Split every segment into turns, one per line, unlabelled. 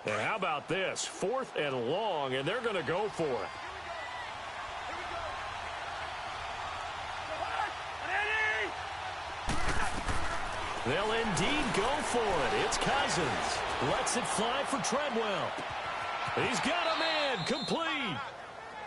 And how about this? 4th and long, and they're going to go for it. They'll indeed go for it. It's Cousins. Lets it fly for Treadwell. He's got a man. Complete.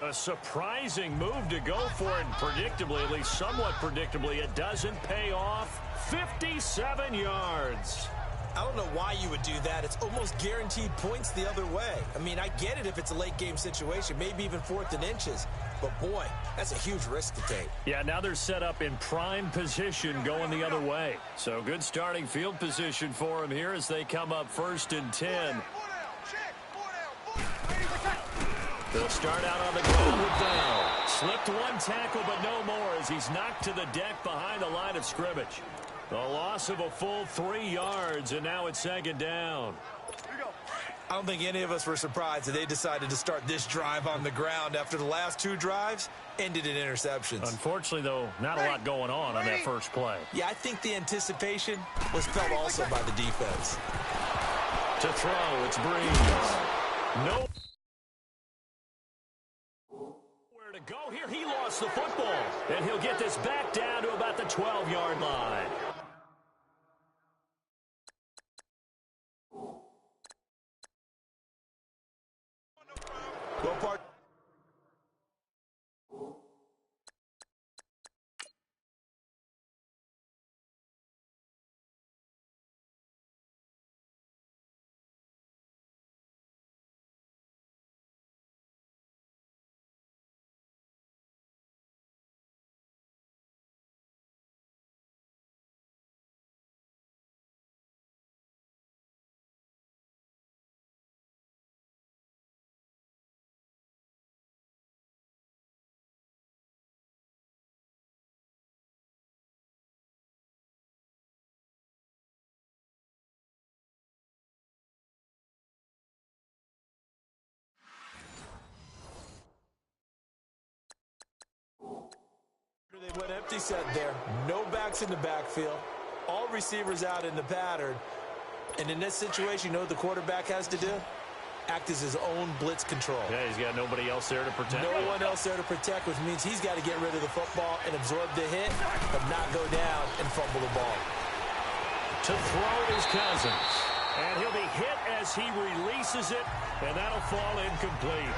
A surprising move to go for it. And predictably, at least somewhat predictably, it doesn't pay off. 57 yards.
I don't know why you would do that. It's almost guaranteed points the other way. I mean, I get it if it's a late game situation, maybe even 4th and inches. But, boy, that's a huge risk to take.
Yeah, now they're set up in prime position going the other way. So good starting field position for them here as they come up 1st and 10. They'll start out on the ground with down. Slipped one tackle, but no more as he's knocked to the deck behind the line of scrimmage. The loss of a full 3 yards, and now it's 2nd down.
I don't think any of us were surprised that they decided to start this drive on the ground after the last 2 drives ended in interceptions.
Unfortunately, though, not a lot going on that first play.
Yeah, I think the anticipation was felt also by the defense.
To throw, it's Breeze. No. Where to go here? He lost the football, and he'll get this back down to about the 12-yard line.
Well, part. They went empty set there. No backs in the backfield. All receivers out in the pattern. And in this situation, you know what the quarterback has to do? Act as his own blitz control.
Yeah, he's got nobody else there to protect.
No one else there to protect, which means he's got to get rid of the football and absorb the hit, but not go down and fumble the ball.
To throw is Cousins. And he'll be hit as he releases it, and that'll fall incomplete.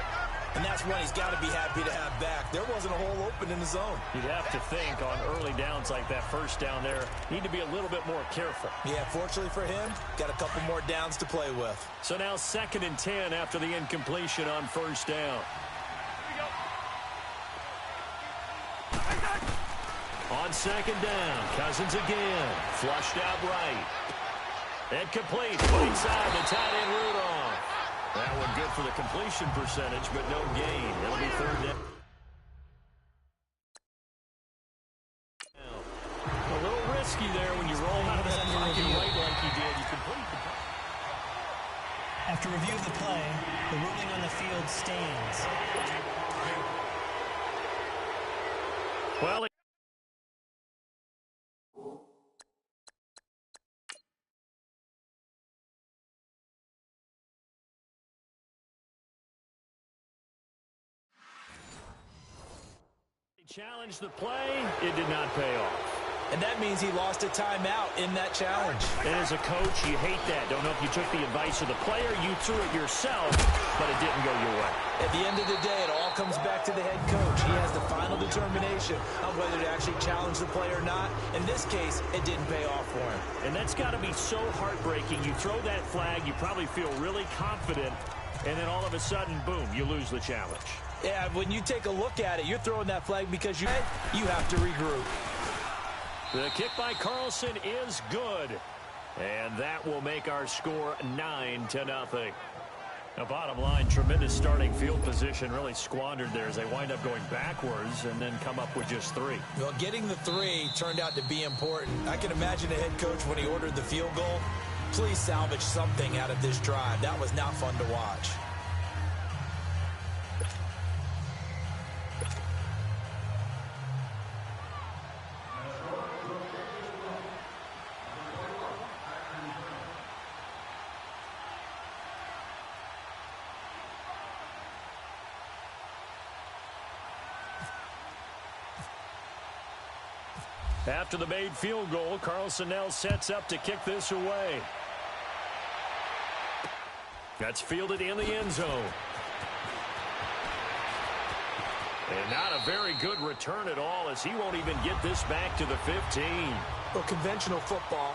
And that's one he's got to be happy to have back. There wasn't a hole open in the zone.
You'd have to think on early downs like that first down there, need to be a little bit more careful.
Yeah, fortunately for him, got a couple more downs to play with.
So now 2nd and 10 after the incompletion on 1st down. On 2nd down, Cousins again. Flushed out right. And complete. Right side to tight end Rudolph. That one good for the completion percentage, but no gain. It'll be 3rd down. A little risky there when you roll out of that pocket right like he did. You complete the pass.
After review of the play, the ruling on the field stands.
Well, challenged the play. It did not pay off.
And that means he lost a timeout in that challenge.
And as a coach, you hate that. Don't know if you took the advice of the player, you threw it yourself, but it didn't go your way.
At the end of the day, it all comes back to the head coach. He has the final determination on whether to actually challenge the play or not. In this case, it didn't pay off for him.
And that's got to be so heartbreaking. You throw that flag, you probably feel really confident, and then all of a sudden, boom, you lose the challenge.
Yeah, when you take a look at it, you're throwing that flag because you have to regroup.
The kick by Carlson is good. And that will make our score 9-0. Now, bottom line, tremendous starting field position really squandered there as they wind up going backwards and then come up with just 3.
Well, getting the 3 turned out to be important. I can imagine the head coach when he ordered the field goal. Please salvage something out of this drive. That was not fun to watch.
After the made field goal, Carlson now sets up to kick this away. That's fielded in the end zone. And not a very good return at all, as he won't even get this back to the 15.
Well, conventional football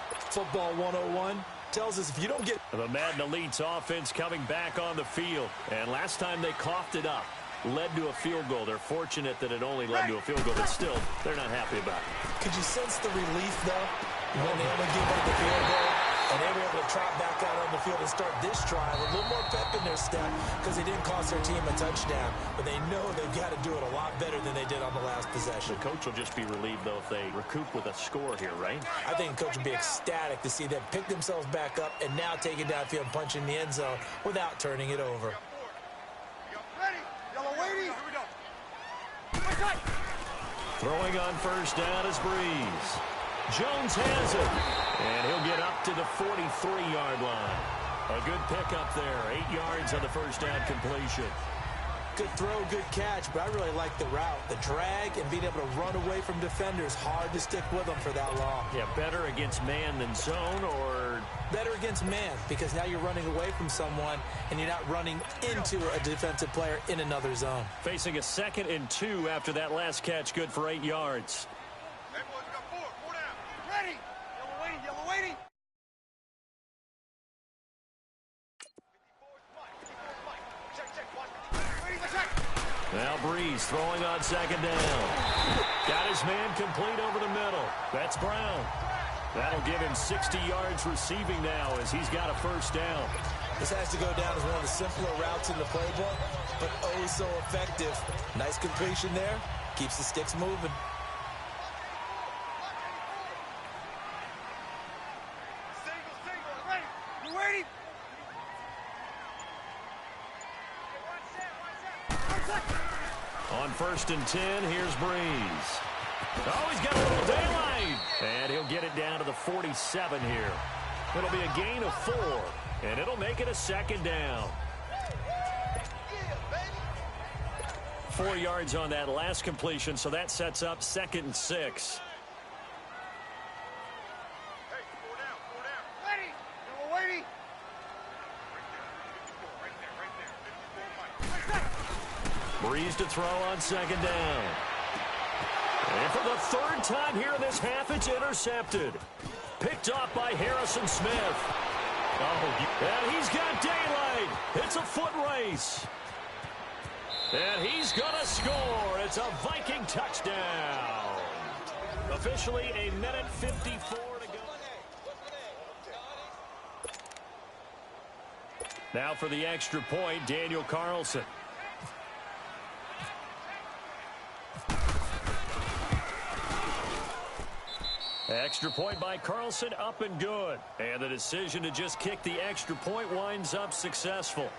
101, tells us if you don't get...
The Madden Elite's offense coming back on the field. And last time they coughed it up, led to a field goal. They're fortunate that it only led to a field goal, but still, they're not happy about it.
Could you sense the relief, though, when they only give up the field goal? And they were able to trot back out on the field and start this drive with a little more pep in their step because they didn't cost their team a touchdown. But they know they've got to do it a lot better than they did on the last possession.
The coach will just be relieved, though, if they recoup with a score here, right?
I think the coach will be ecstatic to see them pick themselves back up and now take it downfield and punch in the end zone without turning it over.
Ready? Yellow waiting. Here we go.
Throwing on first down is Breeze. Jones has it, and he'll get up to the 43-yard line. A good pickup there, 8 yards on the first down completion.
Good throw, good catch, but I really like the route. The drag and being able to run away from defenders, hard to stick with them for that long.
Yeah, better against man than zone, or...
Better against man, because now you're running away from someone, and you're not running into a defensive player in another zone.
Facing a 2nd and 2 after that last catch, good for 8 yards.
Ready? Yellow waiting. Yellow waiting.
Now Breeze throwing on 2nd down. Got his man complete over the middle. That's Brown. That'll give him 60 yards receiving now as he's got a first down.
This has to go down as one of the simpler routes in the playbook, but oh so effective. Nice completion there. Keeps the sticks moving.
On 1st and 10, here's Breeze. Oh, he's got a little daylight. And he'll get it down to the 47 here. It'll be a gain of 4, and it'll make it a 2nd down. 4 yards on that last completion, so that sets up 2nd and 6. Breeze to throw on 2nd down. And for the 3rd time here in this half, it's intercepted. Picked off by Harrison Smith. Oh, and he's got daylight. It's a foot race. And he's going to score. It's a Viking touchdown. Officially a minute 54 to go. Now for the extra point, Daniel Carlson. Extra point by Carlson, up and good. And the decision to just kick the extra point winds up successful.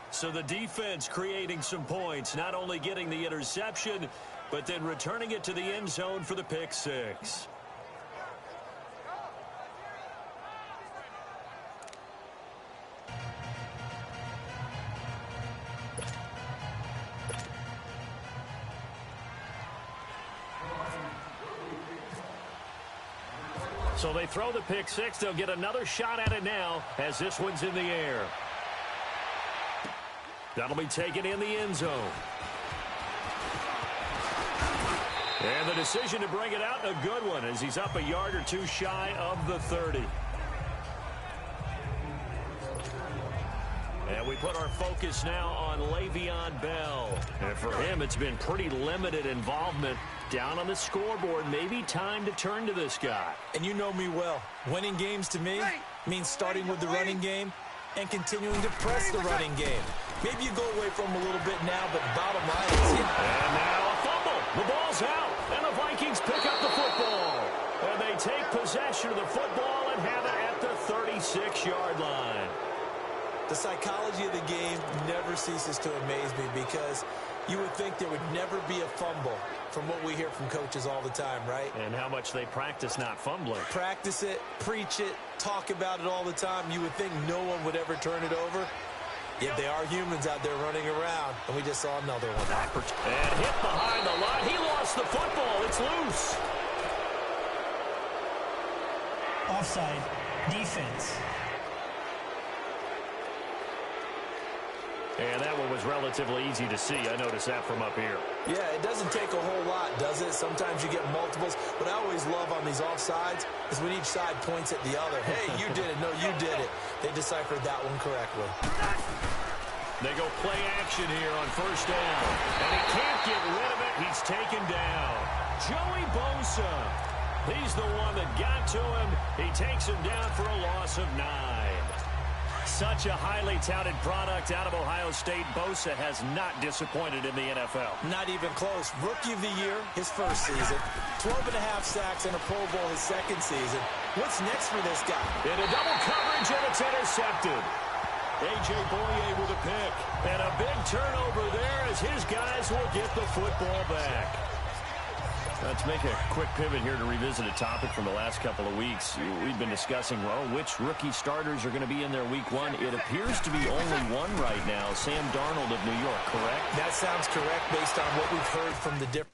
So the defense creating some points, not only getting the interception, but then returning it to the end zone for the pick 6. So they throw the pick 6. They'll get another shot at it now as this one's in the air. That'll be taken in the end zone. And the decision to bring it out, a good one, as he's up a yard or two shy of the 30. And we put our focus now on Le'Veon Bell. And for him, it's been pretty limited involvement. Down on the scoreboard, maybe time to turn to this guy.
And you know me well. Winning games to me means starting with the running game and continuing to press the running game. Maybe you go away from him a little bit now, but bottom line is him.
And now a fumble. The ball's out, and the Vikings pick up the football. And they take possession of the football and have it at the 36-yard line.
The psychology of the game never ceases to amaze me because you would think there would never be a fumble from what we hear from coaches all the time, right?
And how much they practice not fumbling.
Practice it, preach it, talk about it all the time. You would think no one would ever turn it over. Yet they are humans out there running around, and we just saw another one.
And hit behind the line. He lost the football. It's loose.
Offside. Defense.
And that one was relatively easy to see. I noticed that from up here.
Yeah, it doesn't take a whole lot, does it? Sometimes you get multiples. What I always love on these offsides is when each side points at the other. Hey, you did it. No, you did it. They deciphered that one correctly.
They go play action here on first down. And he can't get rid of it. He's taken down. Joey Bosa. He's the one that got to him. He takes him down for a loss of 9. Such a highly touted product out of Ohio State. Bosa has not disappointed in the NFL.
Not even close. Rookie of the year, his first season. 12.5 sacks and a Pro Bowl his second season. What's next for this guy?
In a double coverage, and it's intercepted. A.J. Boye with a pick. And a big turnover there as his guys will get the football back. Let's make a quick pivot here to revisit a topic from the last couple of weeks. We've been discussing, well, which rookie starters are going to be in their week 1. It appears to be only one right now, Sam Darnold of New York, correct?
That sounds correct based on what we've heard from the different.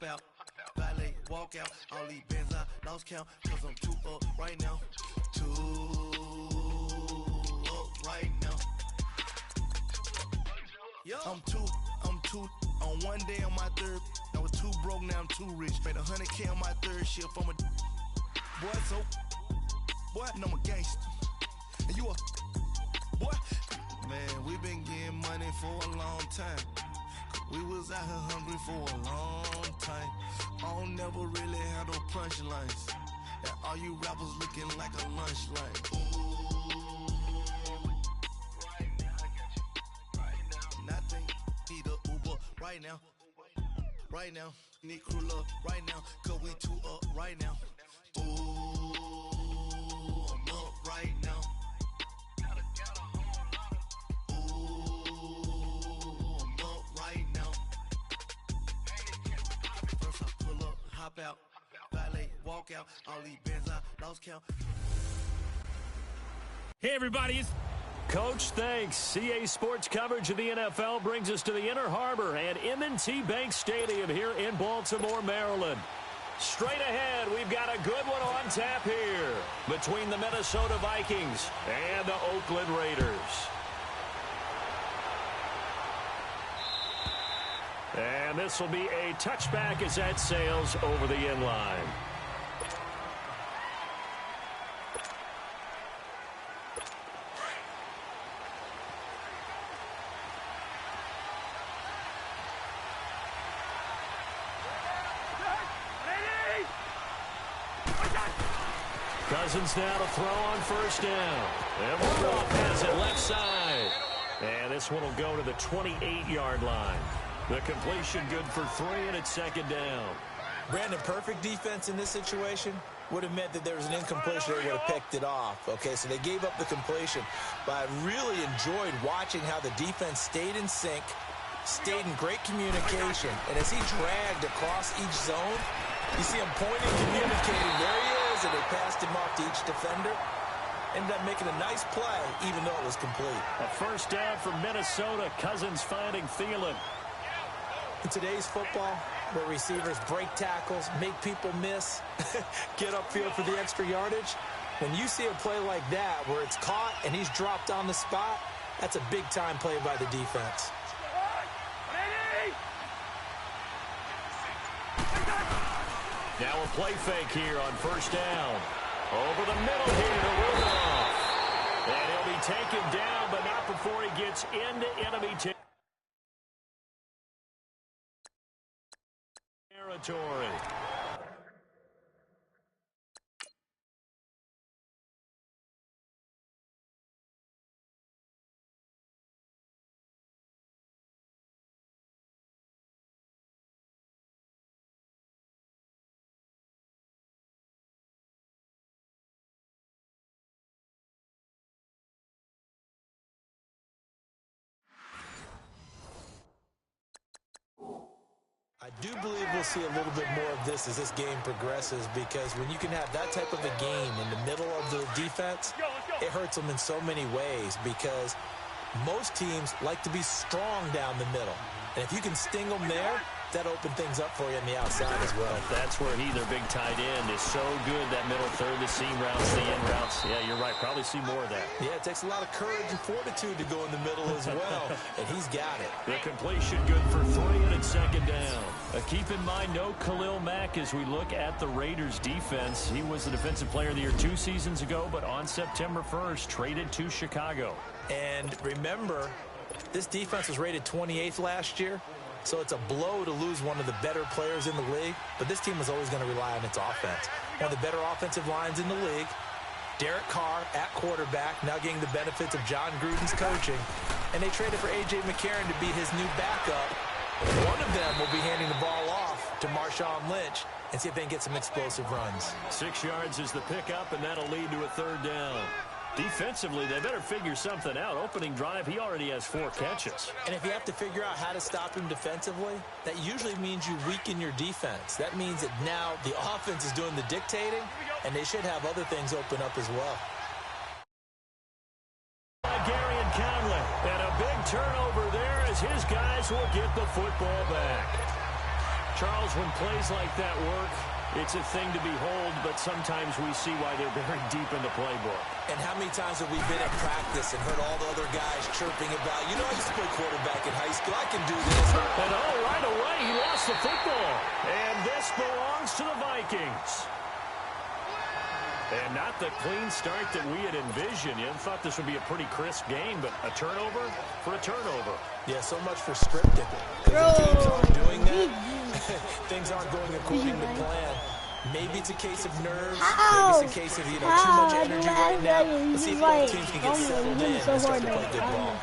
Out, valet, walk out, all these bands I lost count, cause I'm too up right now, too up right now, I'm too, on one day on my third, I was too broke, now I'm too rich, made 100K on my third shift, I'm a boy, so, boy, and I'm a gangster, and you a, boy, man, we been getting money for a long time. We was out here hungry for a long time. I don't never really have no punchlines. And all you rappers looking like a lunch line. Right now, I got you. Right now. Nothing. Need a Uber right now. Right now. Need crew love right now. Cause we too up right now. Ooh, I'm up right now. Out, valet, walk out, all these bands I lost count.
Hey, everybody. Coach, thanks. CA Sports coverage of the NFL brings us to the Inner Harbor and M&T Bank Stadium here in Baltimore, Maryland. Straight ahead, we've got a good one on tap here between the Minnesota Vikings and the Oakland Raiders. And this will be a touchback as that sails over the end line. Cousins now to throw on first down. And Rudolph has it left side. And this one will go to the 28-yard line. The completion good for 3, and it's second down.
Brandon, perfect defense in this situation would have meant that there was an incompletion. They would have picked it off. Okay, so they gave up the completion. But I really enjoyed watching how the defense stayed in sync, stayed in great communication. And as he dragged across each zone, you see him pointing, communicating. There he is, and they passed him off to each defender. Ended up making a nice play, even though it was complete.
A first down for Minnesota. Cousins finding Thielen.
In today's football, where receivers break tackles, make people miss, get upfield for the extra yardage, when you see a play like that where it's caught and he's dropped on the spot, that's a big-time play by the defense.
Now a play fake here on first down. Over the middle here to Rudolph. And he'll be taken down, but not before he gets into enemy territory.
I do believe we'll see a little bit more of this as this game progresses, because when you can have that type of a game in the middle of the defense, it hurts them in so many ways, because most teams like to be strong down the middle. And if you can sting them there, that open things up for you on the outside as well.
That's where their big tight end, is so good, that middle third, the seam routes, the end routes. Yeah, you're right. Probably see more of that.
Yeah, it takes a lot of courage and fortitude to go in the middle as well, and he's got it.
The completion good for 3, and it's second down. Keep in mind, no Khalil Mack as we look at the Raiders' defense. He was the Defensive Player of the Year 2 seasons ago, but on September 1st, traded to Chicago.
And remember, this defense was rated 28th last year. So it's a blow to lose one of the better players in the league, but this team was always going to rely on its offense. One of the better offensive lines in the league. Derek Carr at quarterback, now getting the benefits of John Gruden's coaching. And they traded for A.J. McCarron to be his new backup. One of them will be handing the ball off to Marshawn Lynch and see if they can get some explosive runs.
6 yards is the pickup, and that'll lead to a third down. Defensively, they better figure something out. Opening drive, he already has 4 catches.
And if you have to figure out how to stop him defensively, that usually means you weaken your defense. That means that now the offense is doing the dictating, and they should have other things open up as well.
Gary and Conley, and a big turnover there as his guys will get the football back. Charles, when plays like that work, it's a thing to behold, but sometimes we see why they're very deep in the playbook.
And how many times have we been at practice and heard all the other guys chirping about, you know, I used to play quarterback in high school, I can do this.
And right away, he lost the football. And this belongs to the Vikings. And not the clean start that we had envisioned. You thought this would be a pretty crisp game, but a turnover for a turnover.
Yeah, so much for scripting. Because if teams aren't doing that, things aren't going according to plan. Maybe it's a case of nerves. Maybe it's a case of, too much energy right now. Let's see if both teams can get settled in and start to play good ball.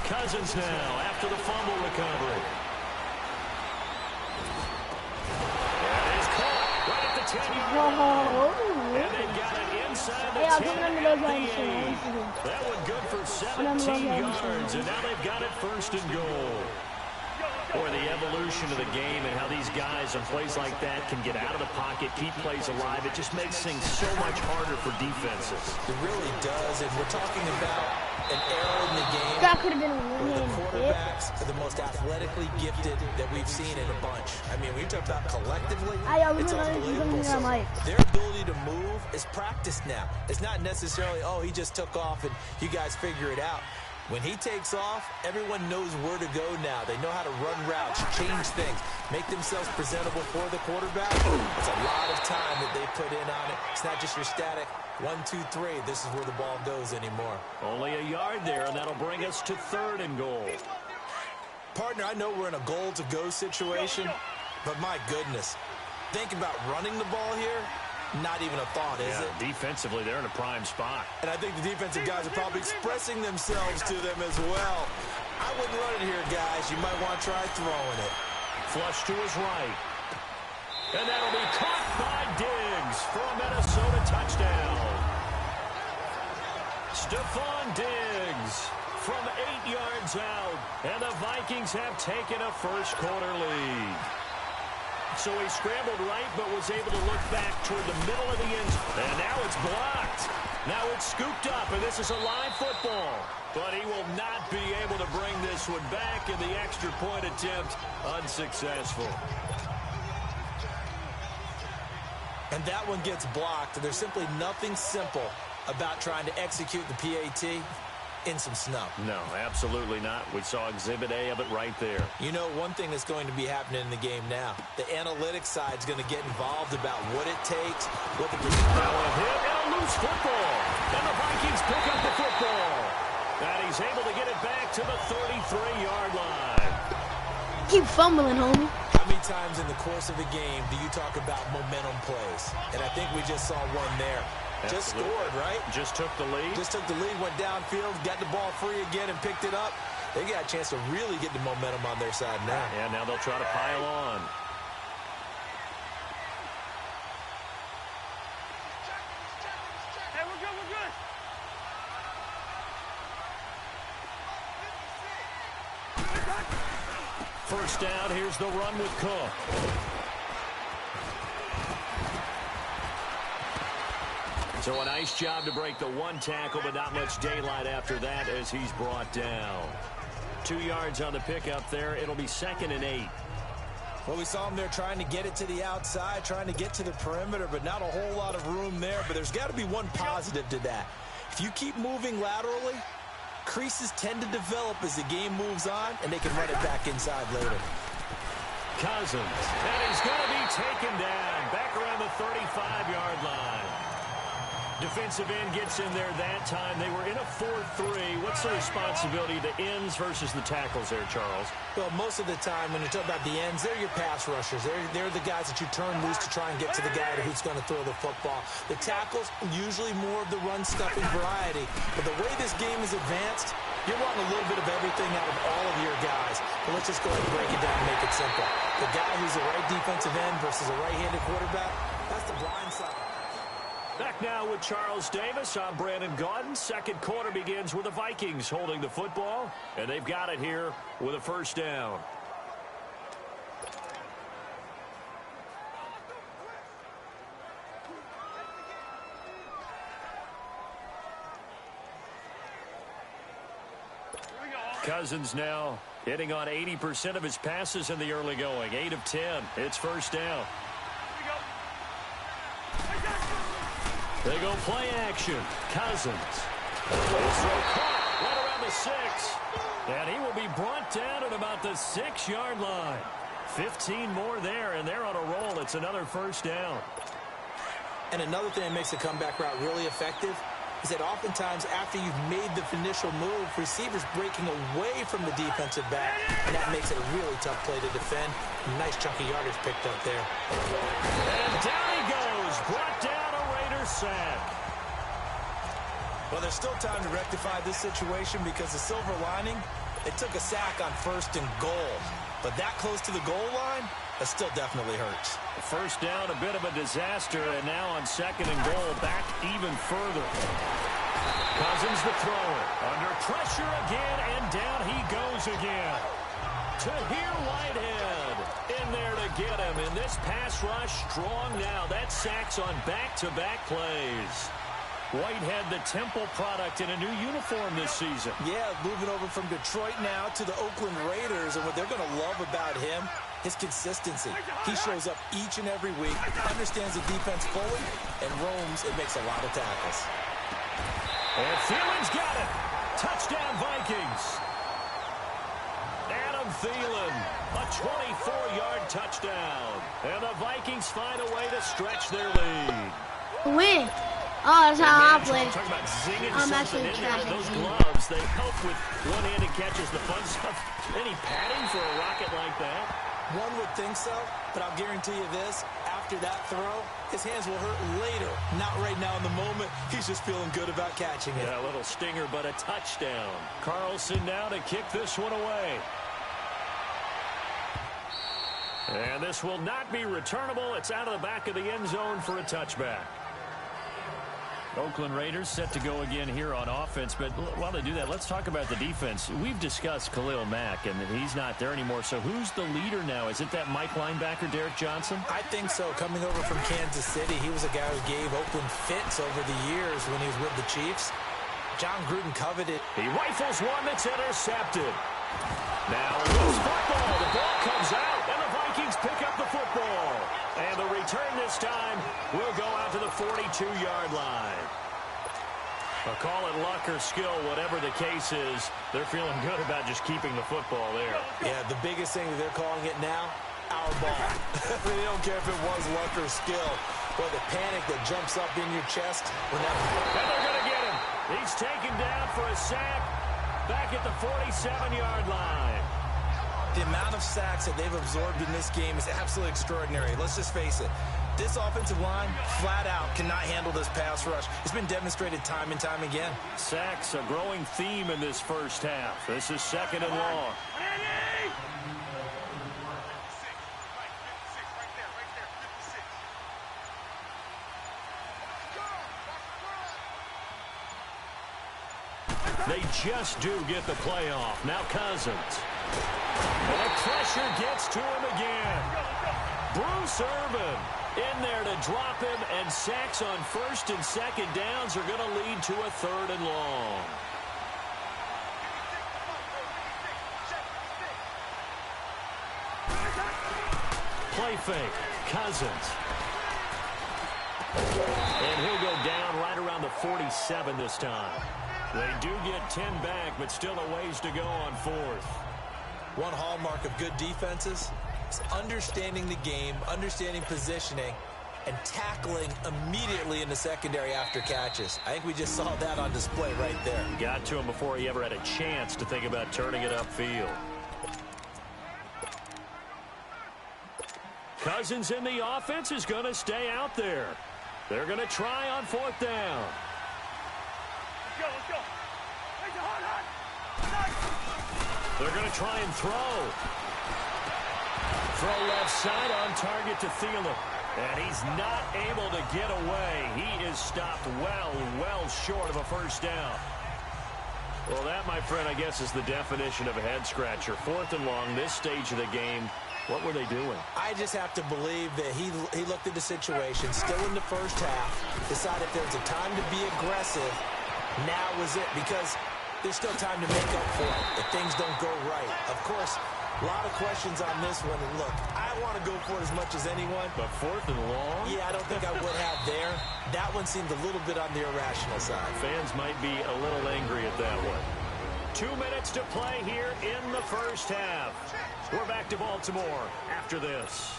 Cousins now after the fumble recovery. And is caught right at the 10-yard line. And they've got it inside the 10. That one good for 17 yards. And now they've got it first and goal. Boy, the evolution of the game and how these guys on plays like that can get out of the pocket, keep plays alive, it just makes things so much harder for defenses.
It really does, and we're talking about an era in the game where the quarterbacks are the most athletically gifted that we've seen in a bunch. I mean, when you talk about collectively, it's unbelievable. So their ability to move is practiced now. It's not necessarily, oh, he just took off and you guys figure it out. When he takes off, everyone knows where to go now. They know how to run routes, change things, make themselves presentable for the quarterback. It's a lot of time that they put in on it. It's not just your static 1, 2, 3. This is where the ball goes anymore.
Only a yard there, and that'll bring us to 3rd and goal.
Partner, I know we're in a goal-to-go situation, but my goodness, think about running the ball here. Not even a thought, is it?
Defensively, they're in a prime spot.
And I think the defensive guys are probably expressing themselves to them as well. I wouldn't run it here, guys. You might want to try throwing it.
Flush to his right. And that'll be caught by Diggs for a Minnesota touchdown. Stephon Diggs from 8 yards out. And the Vikings have taken a first-quarter lead. So he scrambled right, but was able to look back toward the middle of the end zone. And now it's blocked. Now it's scooped up, and this is a live football. But he will not be able to bring this one back, and the extra point attempt unsuccessful.
And that one gets blocked. There's simply nothing simple about trying to execute the PAT in some snow.
No, absolutely not. We saw Exhibit A of it right there.
You know, one thing that's going to be happening in the game now, the analytics side is going to get involved about what it takes, what the
now a hit and a loose football. And the Vikings pick up the football. And he's able to get it back to the 33-yard line.
Keep fumbling, homie.
How many times in the course of a game do you talk about momentum plays? And I think we just saw one there. Just scored, right?
Just took the lead.
Just took the lead, went downfield, got the ball free again and picked it up. They got a chance to really get the momentum on their side now.
Yeah, now they'll try to pile on.
Hey, we're good, we're good.
first down. Here's the run with Cook. So a nice job to break the one tackle, but not much daylight after that as he's brought down. 2 yards on the pickup there. It'll be 2nd and 8.
Well, we saw him there trying to get it to the outside, trying to get to the perimeter, but not a whole lot of room there. But there's got to be one positive to that. If you keep moving laterally, creases tend to develop as the game moves on, and they can run it back inside later.
Cousins, and he's going to be taken down back around the 35-yard line. Defensive end gets in there that time. They were in a 4-3. What's the responsibility of the ends versus the tackles there, Charles?
Well, most of the time when you talk about the ends, they're your pass rushers. They're the guys that you turn loose to try and get to the guy who's going to throw the football. The tackles, usually more of the run-stuffing variety. But the way this game is advanced, you're wanting a little bit of everything out of all of your guys. But let's just go ahead and break it down and make it simple. The guy who's the right defensive end versus a right-handed quarterback, that's the blind side.
Back now with Charles Davis. I'm Brandon Gaudin. Second quarter begins with the Vikings holding the football, and they've got it here with a first down. Cousins now hitting on 80% of his passes in the early going. 8 of 10. It's first down. They go play action. Cousins. His throw caught right around the 6. And he will be brought down at about the 6-yard line. 15 more there, and they're on a roll. It's another first down.
And another thing that makes the comeback route really effective is that oftentimes after you've made the initial move, receivers breaking away from the defensive back, and that makes it a really tough play to defend. Nice chunky yardage picked up there.
And down he goes. Brought down a Raider sack.
Well, there's still time to rectify this situation because the silver lining, they took a sack on 1st and goal. But that close to the goal line, that still definitely hurts.
First down, a bit of a disaster, and now on 2nd and goal, back even further. Cousins the thrower, under pressure again, and down he goes again. Tahir Whitehead in there to get him, and this pass rush strong now. That sacks on back-to-back plays. Whitehead, the Temple product, in a new uniform this season.
Yeah, moving over from Detroit now to the Oakland Raiders, and what they're going to love about him, his consistency. He shows up each and every week, understands the defense fully, and roams and makes a lot of tackles.
And Thielen's got it. Touchdown, Vikings. Adam Thielen, a 24-yard touchdown. And the Vikings find a way to stretch their lead.
Win. Oh, that's how I play.
Talking about zinging
I'm
something
actually
in there.
trash.
Those gloves, they help with one-handed catches, the fun stuff. Any padding for a rocket like that?
One would think so, but I'll guarantee you this. After that throw, his hands will hurt later. Not right now in the moment. He's just feeling good about catching it.
Yeah, a little stinger, but a touchdown. Carlson now to kick this one away. And this will not be returnable. It's out of the back of the end zone for a touchback. Oakland Raiders set to go again here on offense, but while they do that, let's talk about the defense. We've discussed Khalil Mack, and he's not there anymore, so who's the leader now? Is it that Mike linebacker, Derek Johnson?
I think so. Coming over from Kansas City, he was a guy who gave Oakland fits over the years when he was with the Chiefs. John Gruden coveted.
He rifles one that's intercepted. Now a loose football. The ball comes out, and the Vikings pick up the football. And the return this time will go out to the 42-yard line. I'll call it luck or skill, whatever the case is. They're feeling good about just keeping the football there.
Yeah, the biggest thing that they're calling it now, our ball. They don't care if it was luck or skill. Boy, the panic that jumps up in your chest when that...
And they're going to get him. He's taken down for a sack back at the 47-yard line.
The amount of sacks that they've absorbed in this game is absolutely extraordinary. Let's just face it. This offensive line, flat out, cannot handle this pass rush. It's been demonstrated time and time again.
Sacks, a growing theme in this first half. This is 2nd and long. They just do get the playoff. Now Cousins. And the pressure gets to him again. Bruce Irvin in there to drop him, and sacks on first and second downs are going to lead to a 3rd and long. Play fake. Cousins. And he'll go down right around the 47 this time. They do get 10 back, but still a ways to go on 4th.
One hallmark of good defenses is understanding the game, understanding positioning, and tackling immediately in the secondary after catches. I think we just saw that on display right there.
Got to him before he ever had a chance to think about turning it upfield. Cousins in the offense is going to stay out there. They're going to try on 4th down.
Let's go.
They're going to try and throw. Throw left side on target to Thielen. And he's not able to get away. He is stopped well short of a 1st down. Well, that, my friend, I guess is the definition of a head-scratcher. 4th and long, this stage of the game. What were they doing?
I just have to believe that he looked at the situation, still in the first half, decided if there was a time to be aggressive, now was it, because there's still time to make up for it if things don't go right. Of course, a lot of questions on this one. And look, I want to go for it as much as anyone.
But 4th and long?
Yeah, I don't think I would have there. That one seemed a little bit on the irrational side.
Fans might be a little angry at that one. 2 minutes to play here in the first half. We're back to Baltimore after this.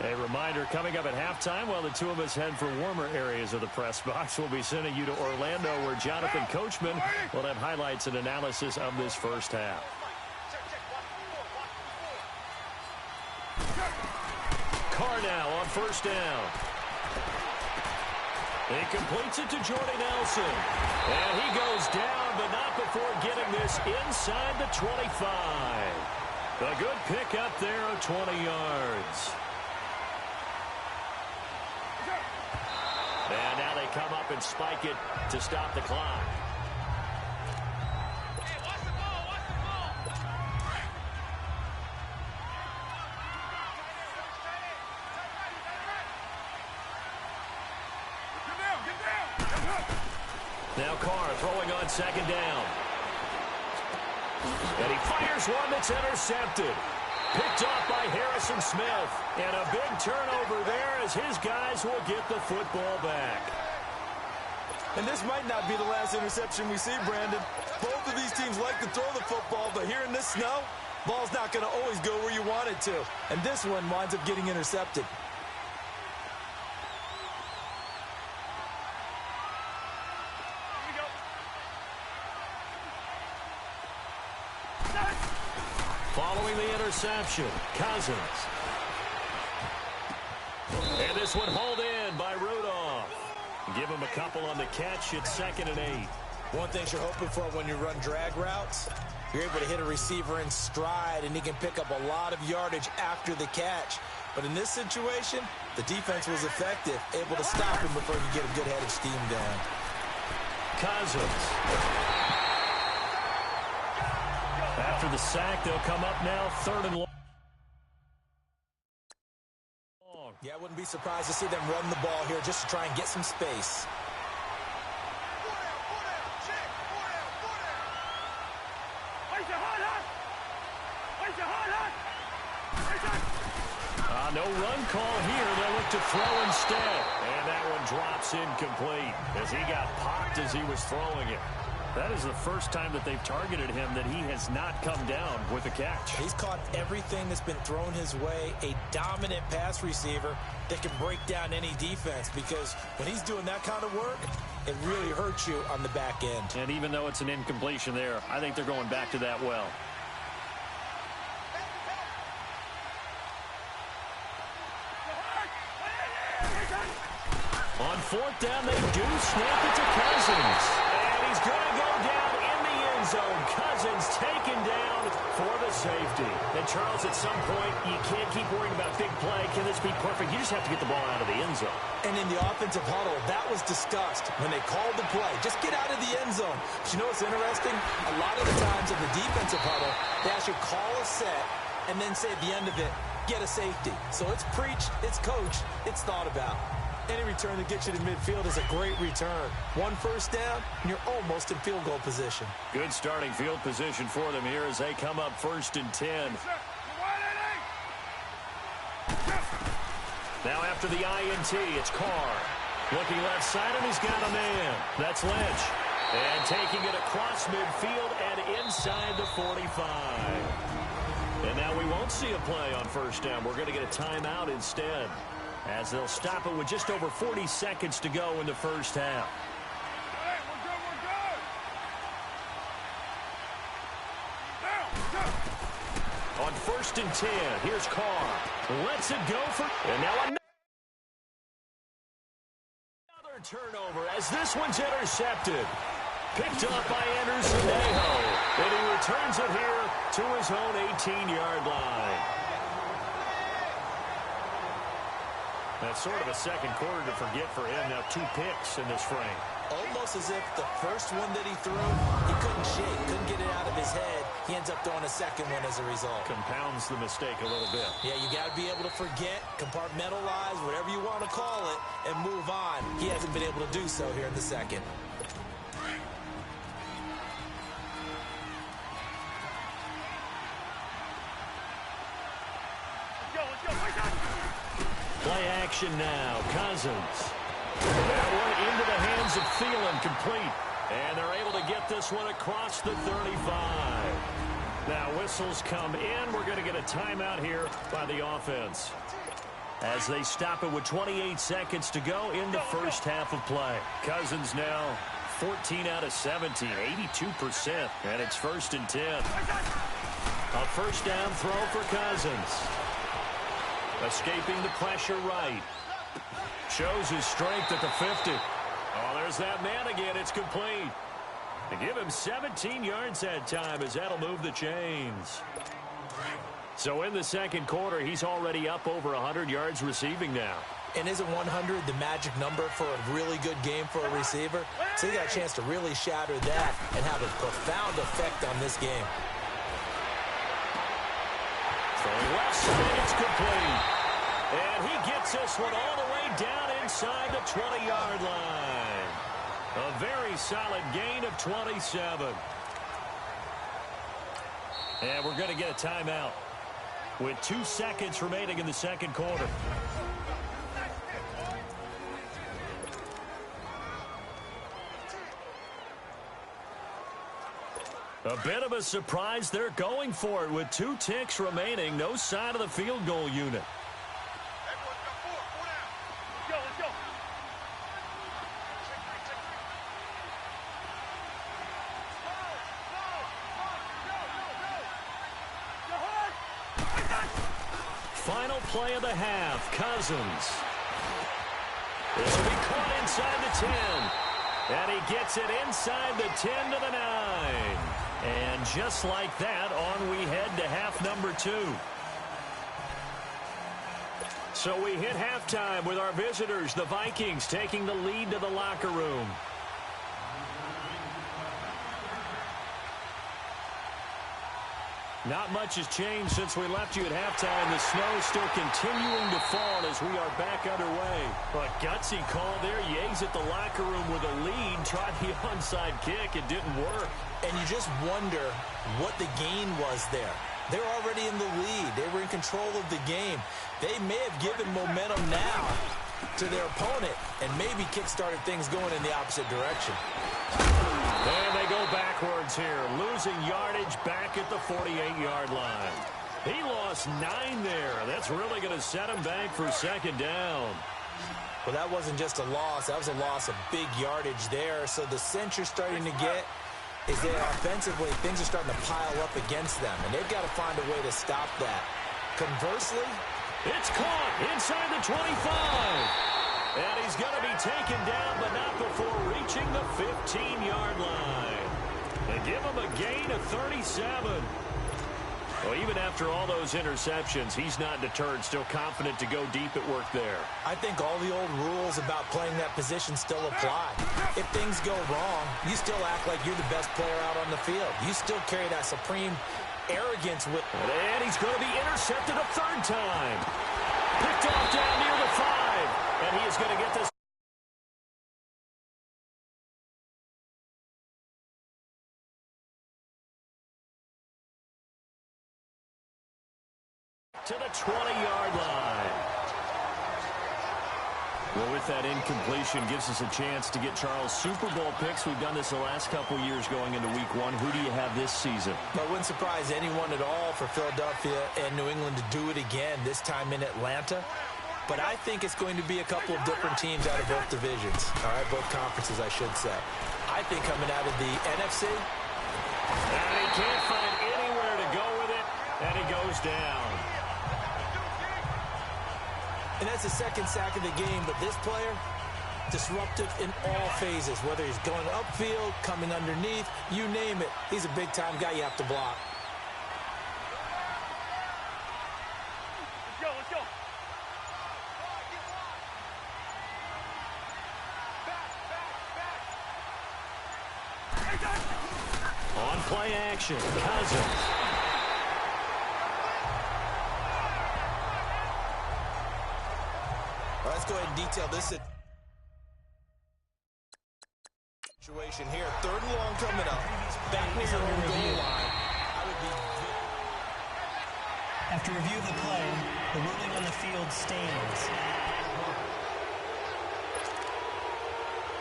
A reminder, coming up at halftime, while the two of us head for warmer areas of the press box, we'll be sending you to Orlando, where Jonathan Coachman will have highlights and analysis of this first half. Carr now on 1st down. He completes it to Jordy Nelson. And he goes down, but not before getting this inside the 25. A good pick up there of 20 yards. And now they come up and spike it to stop the clock. Now Carr throwing on 2nd down. And he fires one that's intercepted. Picked off by Harrison Smith. And a big turnover there as his guys will get the football back.
And this might not be the last interception we see, Brandon. Both of these teams like to throw the football, but here in this snow, ball's not going to always go where you want it to. And this one winds up getting intercepted.
Following the interception, Cousins. And this one hauled in by Rudolph. Give him a couple on the catch at 2nd and 8.
One thing you're hoping for when you run drag routes, you're able to hit a receiver in stride, and he can pick up a lot of yardage after the catch. But in this situation, the defense was effective, able to stop him before he could get a good head of steam going.
Cousins. After the sack, they'll come up now 3rd and long.
Yeah, I wouldn't be surprised to see them run the ball here just to try and get some space.
No run call here. They'll look to throw instead. And that one drops incomplete as he got popped as he was throwing it. That is the first time that they've targeted him that he has not come down with a catch.
He's caught everything that's been thrown his way. A dominant pass receiver that can break down any defense, because when he's doing that kind of work, it really hurts you on the back end.
And even though it's an incompletion there, I think they're going back to that well. On 4th down, they do snap it to Cousins. And he's going to go down in the end end zone. Cousins taken down for the safety. And, Charles, at some point, you can't keep worrying about big play. Can this be perfect? You just have to get the ball out of the end zone.
And in the offensive huddle, that was discussed when they called the play. Just get out of the end zone. But you know what's interesting? A lot of the times in the defensive huddle, they actually call a set and then say at the end of it, get a safety. So it's preached, it's coached, it's thought about. Any return that gets you to midfield is a great return. One first down, and you're almost in field goal position.
Good starting field position for them here as they come up 1st and 10. Now after the INT, it's Carr. Looking left side, and he's got a man. That's Lynch. And taking it across midfield and inside the 45. And now we won't see a play on first down. We're going to get a timeout instead, as they'll stop it with just over 40 seconds to go in the first half. On 1st and 10, here's Carr. Lets it go for... And now another turnover as this one's intercepted. Picked up by Anderson Aho. And he returns it here to his own 18-yard line. That's sort of a second quarter to forget for him. Now 2 picks in this frame.
Almost as if the first one that he threw, he couldn't shake, couldn't get it out of his head. He ends up throwing a second one as a result.
Compounds the mistake a little bit.
Yeah, you got to be able to forget, compartmentalize, whatever you want to call it, and move on. He hasn't been able to do so here in the second.
Play action now. Cousins. That one into the hands of Thielen, complete. And they're able to get this one across the 35. Now whistles come in. We're going to get a timeout here by the offense, as they stop it with 28 seconds to go in the first half of play. Cousins now 14 out of 17, 82%. And it's 1st and 10. A first down throw for Cousins. Escaping the pressure right. Shows his strength at the 50. Oh, there's that man again. It's complete. To give him 17 yards that time, as that'll move the chains. So in the second quarter, he's already up over 100 yards receiving now.
And isn't 100 the magic number for a really good game for a receiver? So he got a chance to really shatter that and have a profound effect on this game.
Left side, it's complete. And he gets this one all the way down inside the 20-yard line. A very solid gain of 27. And we're going to get a timeout with 2 seconds remaining in the second quarter. A bit of a surprise. They're going for it with 2 ticks remaining. No sign of the field goal unit. Final play of the half. Cousins. This will be caught inside the 10. And he gets it inside the 10 to the 9. And just like that, on we head to half number 2. So we hit halftime with our visitors, the Vikings, taking the lead to the locker room. Not much has changed since we left you at halftime. The snow still continuing to fall as we are back underway. A gutsy call there. Yates at the locker room with a lead. Tried the onside kick. It didn't work.
And you just wonder what the gain was there. They're already in the lead. They were in control of the game. They may have given momentum now to their opponent and maybe kick-started things going in the opposite direction.
And they go backwards here, losing yardage back at the 48-yard line. He lost 9 there. That's really going to set him back for second down.
Well, that wasn't just a loss. That was a loss of big yardage there. So the sense you're starting to get is that offensively things are starting to pile up against them, and they've got to find a way to stop that. Conversely,
it's caught inside the 25. And he's going to be taken down, but not before reaching the 15-yard line. They give him a gain of 37. Well, even after all those interceptions, he's not deterred, still confident to go deep at work there.
I think all the old rules about playing that position still apply. If things go wrong, you still act like you're the best player out on the field. You still carry that supreme arrogance with...
And he's going to be intercepted a third time. Picked off down near the 5. And he is going to get this to the 20-yard line. Well, with that incompletion, gives us a chance to get Charles Super Bowl picks. We've done this the last couple years going into week 1. Who do you have this season?
Well, it wouldn't surprise anyone at all for Philadelphia and New England to do it again, this time in Atlanta. But I think it's going to be a couple of different teams out of both divisions. All right, both conferences, I should say. I think coming out of the NFC.
And he can't find anywhere to go with it, and he goes down.
And that's the second sack of the game, but this player, disruptive in all phases, whether he's going upfield, coming underneath, you name it. He's a big-time guy you have to block.
Let's go. Back.
On play action, Cousins.
Let's go ahead and detail this situation here. 3rd and long coming up. Back near your own goal line.
After review of the play, the ruling on the field stands.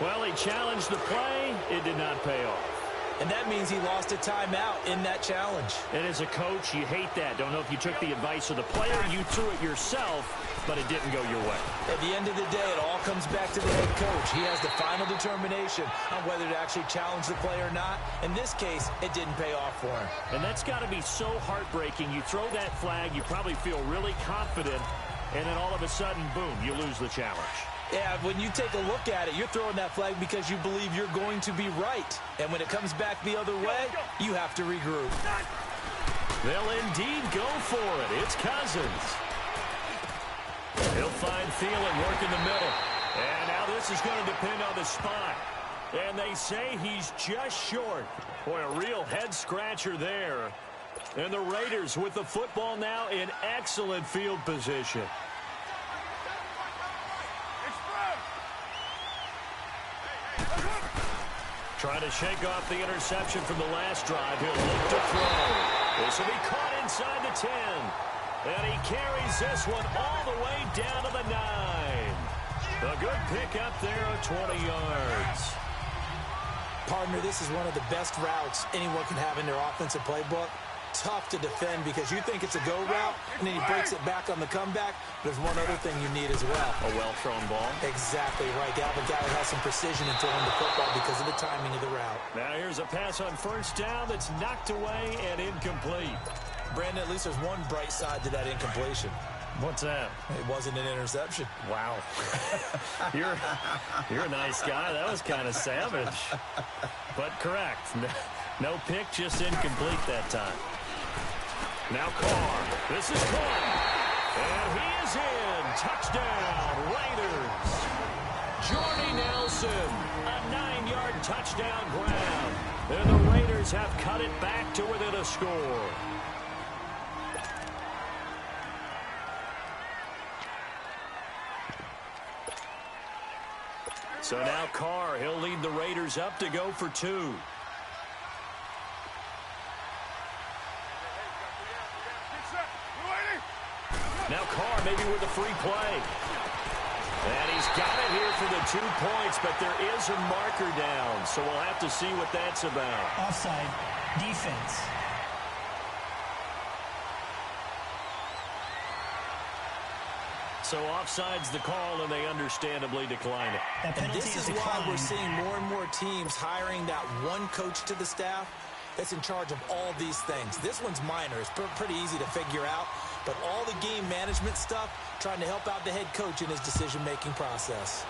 Well, he challenged the play. It did not pay off.
And that means he lost a timeout in that challenge.
And as a coach, you hate that. Don't know if you took the advice of the player, you threw it yourself, but it didn't go your way.
At the end of the day, it all comes back to the head coach. He has the final determination on whether to actually challenge the play or not. In this case, it didn't pay off for him.
And that's got to be so heartbreaking. You throw that flag, you probably feel really confident, and then all of a sudden, boom, you lose the challenge.
Yeah, when you take a look at it, you're throwing that flag because you believe you're going to be right. And when it comes back the other way, you have to regroup.
They'll indeed go for it. It's Cousins. He'll find Thielen work in the middle. And now this is going to depend on the spot. And they say he's just short. Boy, a real head-scratcher there. And the Raiders with the football now in excellent field position. Trying to shake off the interception from the last drive. He'll look to throw. This will be caught inside the 10. And he carries this one all the way down to the 9. A good pick up there at 20 yards.
Partner, this is one of the best routes anyone can have in their offensive playbook. Tough to defend because you think it's a go route, and then he breaks it back on the comeback. There's one other thing you need as well.
A well-thrown ball.
Exactly right. Galvin guy has some precision in throwing the football because of the timing of the route.
Now here's a pass on first down that's knocked away and incomplete.
Brandon, at least there's one bright side to that incompletion.
What's that?
It wasn't an interception.
Wow. You're a nice guy. That was kind of savage. But correct. No pick, just incomplete that time. Now Carr. This is caught. And he is in. Touchdown, Raiders. Jordy Nelson. A 9-yard touchdown grab. And the Raiders have cut it back to within a score. So now Carr, he'll lead the Raiders up to go for 2. Now Carr maybe with a free play. And he's got it here for the 2 points, but there is a marker down, so we'll have to see what that's about.
Offside, defense.
So offside's the call, and they understandably decline it.
And this is why we're seeing more and more teams hiring that one coach to the staff that's in charge of all these things. This one's minor. It's pretty easy to figure out. But all the game management stuff, trying to help out the head coach in his decision-making process.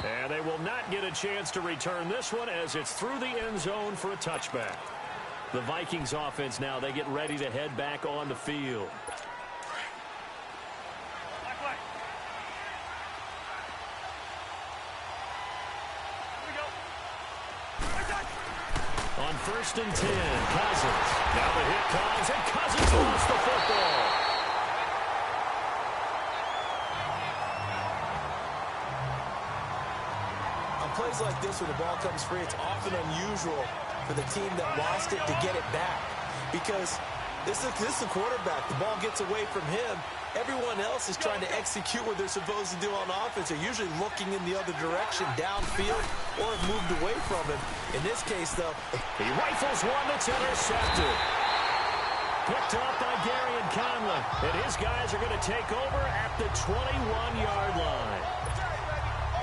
And they will not get a chance to return this one as it's through the end zone for a touchback. The Vikings offense now, they get ready to head back on the field. On 1st and 10, Cousins. Now the hit comes, and Cousins lost the football.
On plays like this, when the ball comes free, it's often unusual for the team that lost it to get it back. Because this is the quarterback. The ball gets away from him. Everyone else is trying to execute what they're supposed to do on offense. They're usually looking in the other direction, downfield, or have moved away from him. In this case, though,
he rifles one that's intercepted. Picked up by Gary and Conlon. And his guys are going to take over at the 21-yard line.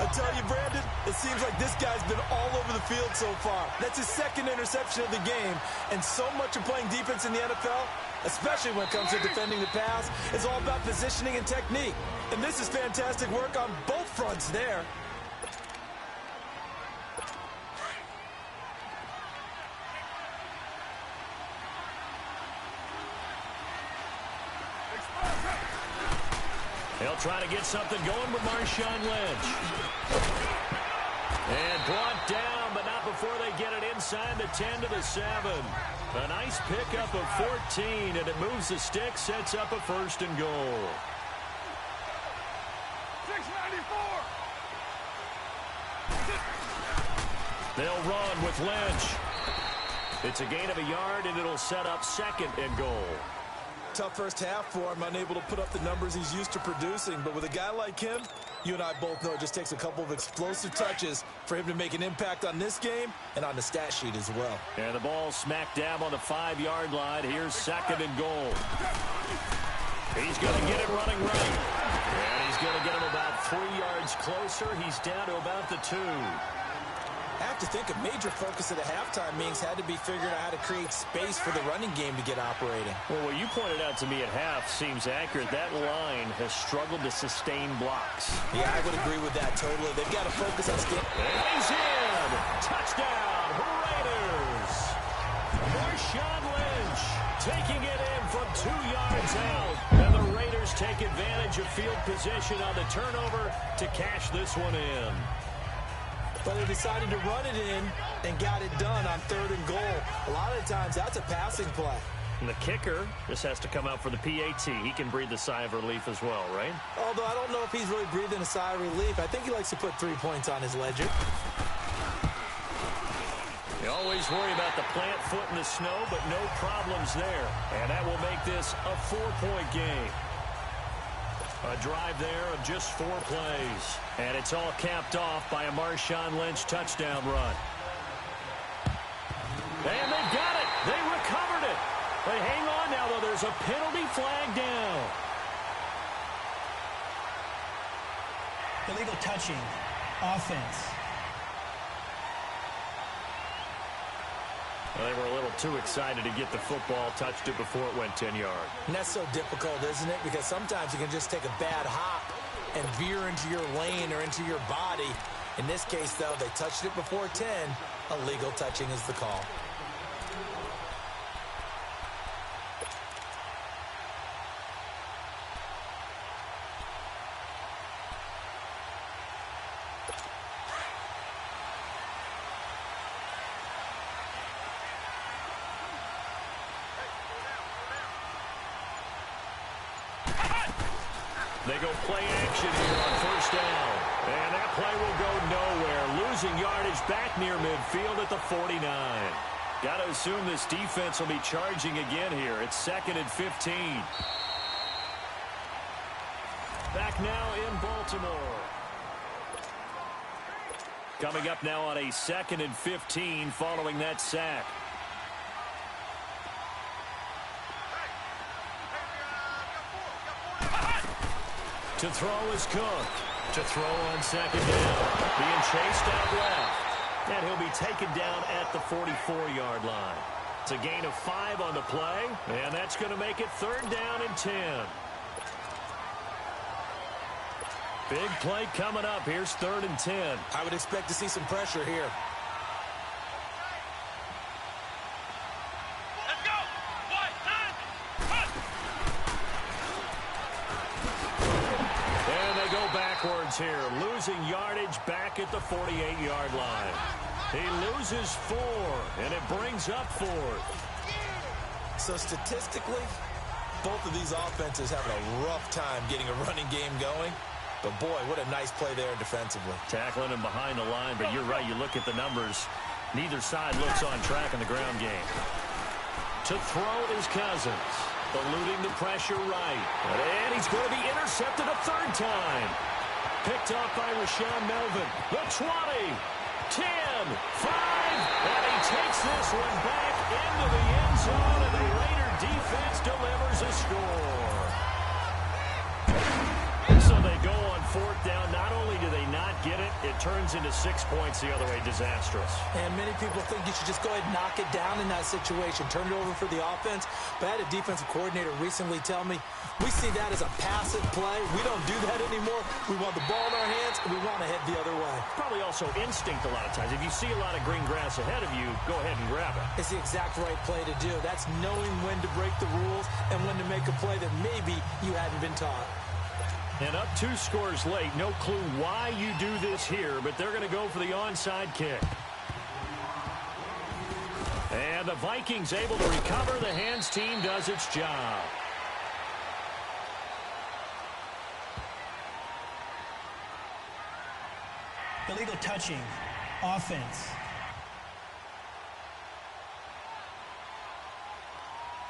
I tell you, Brandon, it seems like this guy's been all over the field so far. That's his second interception of the game. And so much of playing defense in the NFL, especially when it comes to defending the pass, is all about positioning and technique. And this is fantastic work on both fronts there.
They'll try to get something going with Marshawn Lynch. And brought down, but not before they get it inside the 10 to the 7. A nice pickup of 14, and it moves the stick, sets up a 1st and goal.
694.
They'll run with Lynch. It's a gain of a yard, and it'll set up 2nd and goal.
Tough first half for him, unable to put up the numbers he's used to producing. But with a guy like him, you and I both know it just takes a couple of explosive touches for him to make an impact on this game and on the stat sheet as well.
And the ball smack dab on the 5-yard line. Here's 2nd and goal. He's going to get it running right. And he's going to get him about 3 yards closer. He's down to about the 2.
I have to think a major focus of the halftime meetings had to be figuring out how to create space for the running game to get operating.
Well, what you pointed out to me at half seems accurate. That line has struggled to sustain blocks.
Yeah, I would agree with that totally. They've got to focus on
and he's in! Touchdown, Raiders! Marshawn Lynch taking it in from 2 yards out. And the Raiders take advantage of field position on the turnover to cash this one in.
But they decided to run it in and got it done on 3rd and goal. A lot of the times, that's a passing play.
And the kicker just has to come out for the PAT. He can breathe a sigh of relief as well, right?
Although I don't know if he's really breathing a sigh of relief. I think he likes to put 3 points on his ledger.
You always worry about the plant foot in the snow, but no problems there. And that will make this a 4-point game. A drive there of just 4 plays. And it's all capped off by a Marshawn Lynch touchdown run. And they got it. They recovered it. But hang on now, though. There's a penalty flag down.
Illegal touching. Offense.
Well, they were a little too excited to get the football, touched it before it went 10 yards.
And that's so difficult, isn't it? Because sometimes you can just take a bad hop and veer into your lane or into your body. In this case, though, they touched it before 10. Illegal touching is the call.
They go play action here on 1st down. And that play will go nowhere. Losing yardage back near midfield at the 49. Got to assume this defense will be charging again here. It's 2nd and 15. Back now in Baltimore. Coming up now on a 2nd and 15 following that sack. To throw is Cook. To throw on 2nd down. Being chased out left. And he'll be taken down at the 44-yard line. It's a gain of 5 on the play. And that's going to make it 3rd down and 10. Big play coming up. Here's 3rd and 10.
I would expect to see some pressure here.
Let's go. 1, 2, 1.
And they go backwards here, losing yardage back at the 48-yard line. He loses 4, and it brings up 4th.
So statistically, both of these offenses having a rough time getting a running game going. But, boy, what a nice play there defensively.
Tackling him behind the line, but you're right. You look at the numbers. Neither side looks on track in the ground game. To throw is Cousins. Eluding the pressure right. And he's going to be intercepted a 3rd time. Picked off by Rashaan Melvin. The 20, 10, 5. And he takes this one back into the end zone, and the Raider defense delivers a score. So they go on 4th down. Not only do they not get it, it turns into 6 points the other way. Disastrous.
And many people think you should just go ahead and knock it down in that situation. Turn it over for the offense. But I had a defensive coordinator recently tell me, we see that as a passive play. We don't do that anymore. We want the ball in our hands, and we want to head the other way.
Probably also instinct a lot of times. If you see a lot of green grass ahead of you, go ahead and grab it.
It's the exact right play to do. That's knowing when to break the rules and when to make a play that maybe you hadn't been taught.
And up 2 scores late. No clue why you do this here, but they're going to go for the onside kick. And the Vikings able to recover. The hands team does its job.
Illegal touching. Offense.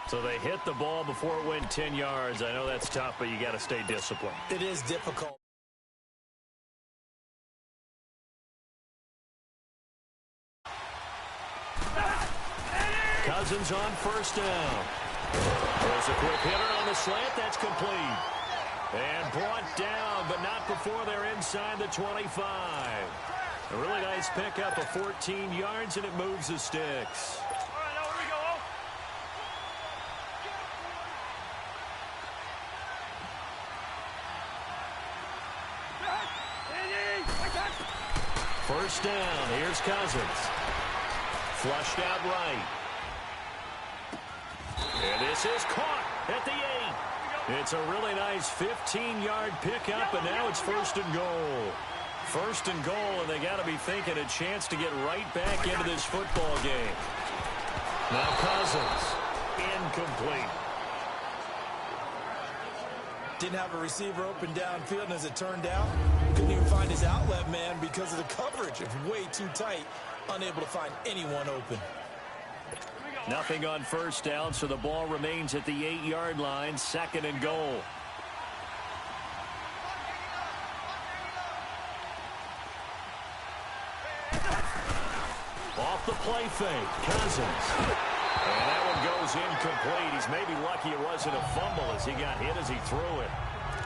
So they hit the ball before it went 10 yards. I know that's tough, but you got to stay disciplined.
It is difficult.
Cousins on 1st down. There's a quick hitter on the slant. That's complete. And brought down, but not before they're inside the 25. A really nice pickup of 14 yards, and it moves the sticks. First down. Here's Cousins. Flushed out right. And this is caught at the 8. It's a really nice 15-yard pickup, and now it's 1st and goal. 1st and goal, and they got to be thinking a chance to get right back into this football game. Now Cousins. Incomplete.
Didn't have a receiver open downfield, and as it turned out, couldn't even find his outlet man because of the coverage. It's way too tight, unable to find anyone open.
Nothing on 1st down, so the ball remains at the 8-yard line. 2nd and goal. Off the play fake, Cousins. And that one goes incomplete. He's maybe lucky it wasn't a fumble as he got hit as he threw it.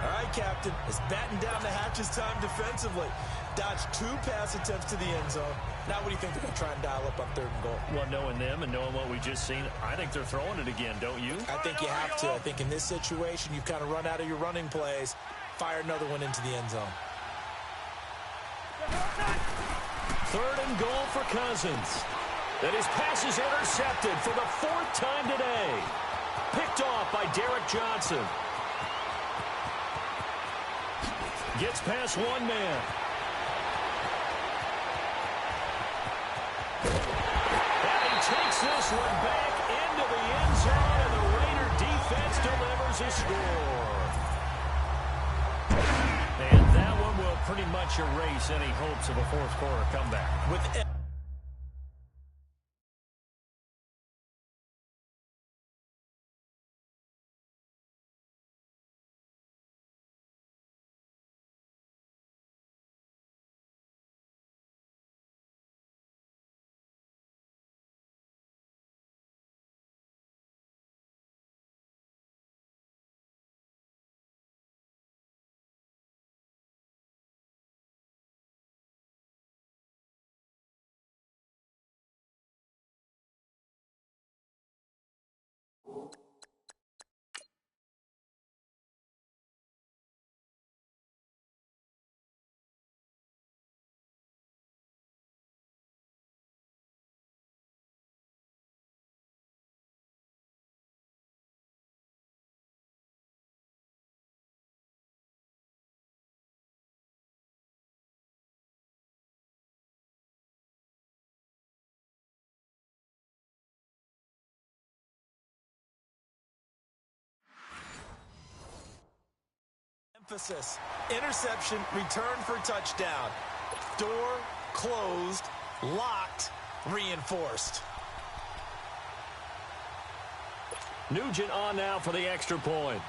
All right, Captain. It's batten down the hatches time defensively. Dodged 2 pass attempts to the end zone. Now what do you think they're going to try and dial up on 3rd and goal?
Well, knowing them and knowing what we just seen, I think they're throwing it again, don't you?
I think you have to. I think in this situation, you've kind of run out of your running plays. Fire another one into the end zone.
3rd and goal for Cousins. And his pass is intercepted for the 4th time today. Picked off by Derek Johnson. Gets past one man. And he takes this one back into the end zone, and the Raider defense delivers a score. And that one will pretty much erase any hopes of a 4th quarter comeback.
With emphasis. Interception, return for touchdown. Door closed, locked, reinforced.
Nugent on now for the extra point.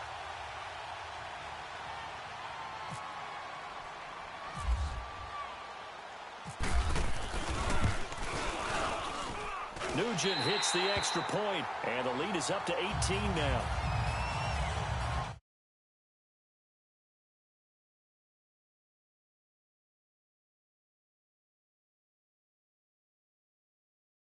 Nugent hits the extra point, and the lead is up to 18 now.